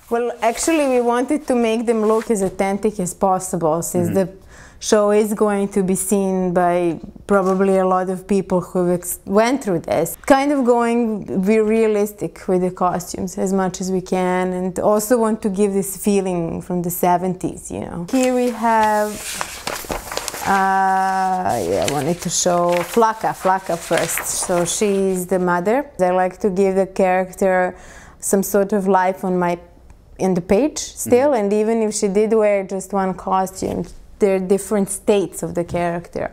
Well, actually, we wanted to make them look as authentic as possible, since the show is going to be seen by probably a lot of people who went through this. Kind of be realistic with the costumes as much as we can, and also want to give this feeling from the 70s, you know. Here we have, I wanted to show Flaka first. So she's the mother. I like to give the character some sort of life in the page still, and even if she did wear just one costume, there are different states of the character.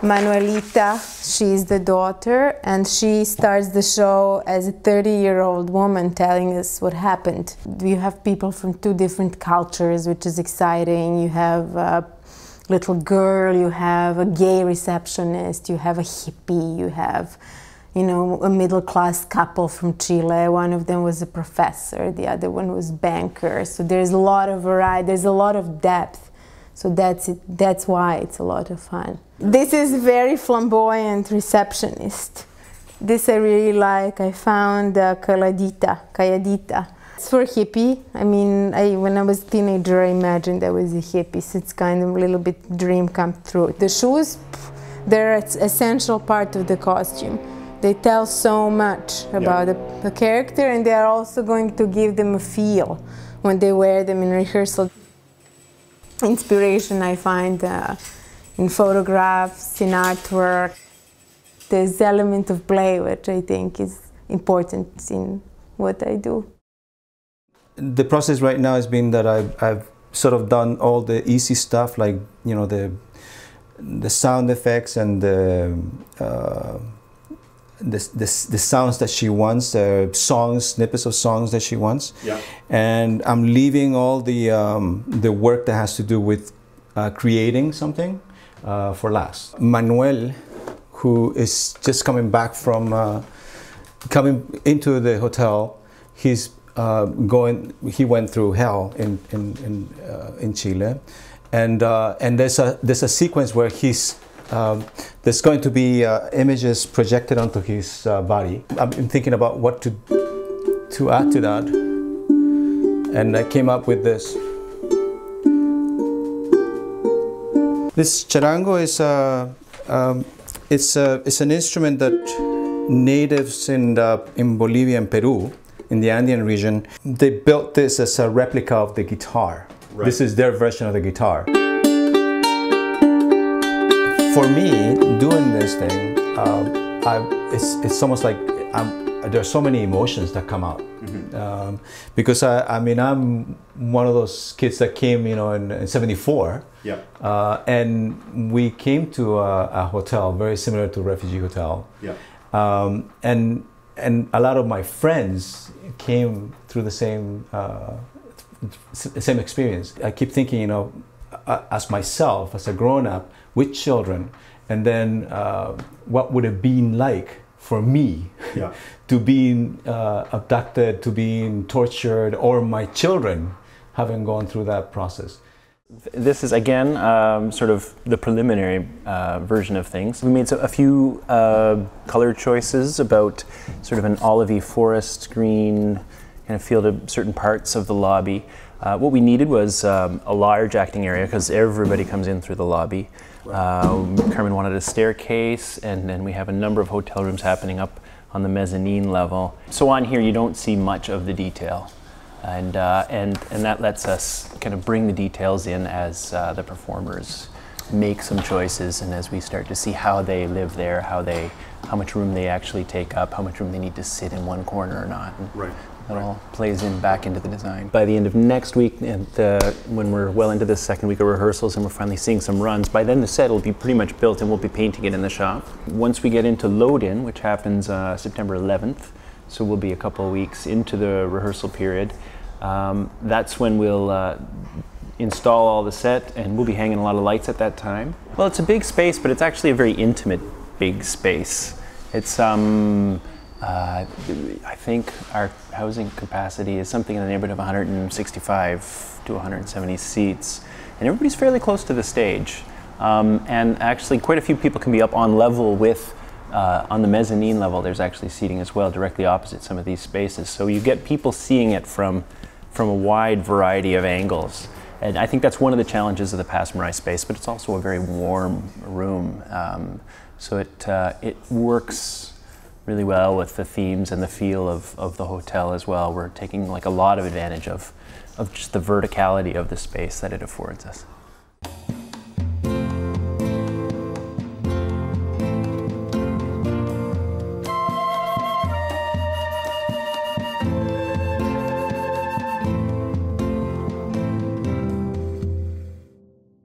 Manuelita, she's the daughter, and she starts the show as a 30-year-old woman telling us what happened. You have people from 2 different cultures, which is exciting. You have a little girl, you have a gay receptionist, you have a hippie, you have, you know, a middle-class couple from Chile. One of them was a professor, the other one was banker. So there's a lot of variety, there's a lot of depth. So that's why it's a lot of fun. This is very flamboyant receptionist. This I really like. I found Calladita. It's for hippie. I mean, when I was a teenager, I imagined I was a hippie, so it's kind of a little bit dream come true. The shoes, they're an essential part of the costume. They tell so much about the character, and they are also going to give them a feel when they wear them in rehearsal. Inspiration I find in photographs, in artwork. There's element of play, which I think is important in what I do. The process right now has been that I've sort of done all the easy stuff, like, you know, the sound effects and the sounds that she wants, songs, snippets of songs that she wants. Yeah. And I'm leaving all the work that has to do with creating something for last. Manuel, who is just coming back from coming into the hotel, he went through hell in Chile, and there's a sequence where there's going to be images projected onto his body. I've been thinking about what to add to that, and I came up with this. This charango is an instrument that natives in Bolivia and Peru, in the Andean region, they built this as a replica of the guitar. Right. This is their version of the guitar. For me, doing this thing, it's almost like there are so many emotions that come out. Because I mean, I'm one of those kids that came, you know, in '74. Yeah. And we came to a hotel very similar to Refugee Hotel. Yeah. And a lot of my friends came through the same experience. I keep thinking, you know, as myself, as a grown-up with children, and then what would it been like for me to be abducted, to being tortured, or my children having gone through that process. This is, again, sort of the preliminary version of things. We made a few color choices about sort of an olivey forest green kind of feel to certain parts of the lobby. What we needed was a large acting area because everybody comes in through the lobby. Carmen wanted a staircase, and then we have a number of hotel rooms happening up on the mezzanine level. So on here you don't see much of the detail. And that lets us kind of bring the details in as the performers make some choices, and as we start to see how they live there, how much room they actually take up, how much room they need to sit in one corner or not. And right. That all plays back into the design. By the end of next week, when we're well into the second week of rehearsals and we're finally seeing some runs, by then the set will be pretty much built and we'll be painting it in the shop. Once we get into load-in, which happens September 11th, so we'll be a couple of weeks into the rehearsal period, that's when we'll install all the set, and we'll be hanging a lot of lights at that time. Well, it's a big space, but it's actually a very intimate big space. It's I think our housing capacity is something in the neighborhood of 165 to 170 seats, and everybody's fairly close to the stage. And actually quite a few people can be up on level with, on the mezzanine level, there's actually seating as well directly opposite some of these spaces. So you get people seeing it from from a wide variety of angles. And I think that's one of the challenges of the Passe Muraille space, but it's also a very warm room. So it works really well with the themes and the feel of the hotel as well. We're taking like a lot of advantage of just the verticality of the space that it affords us.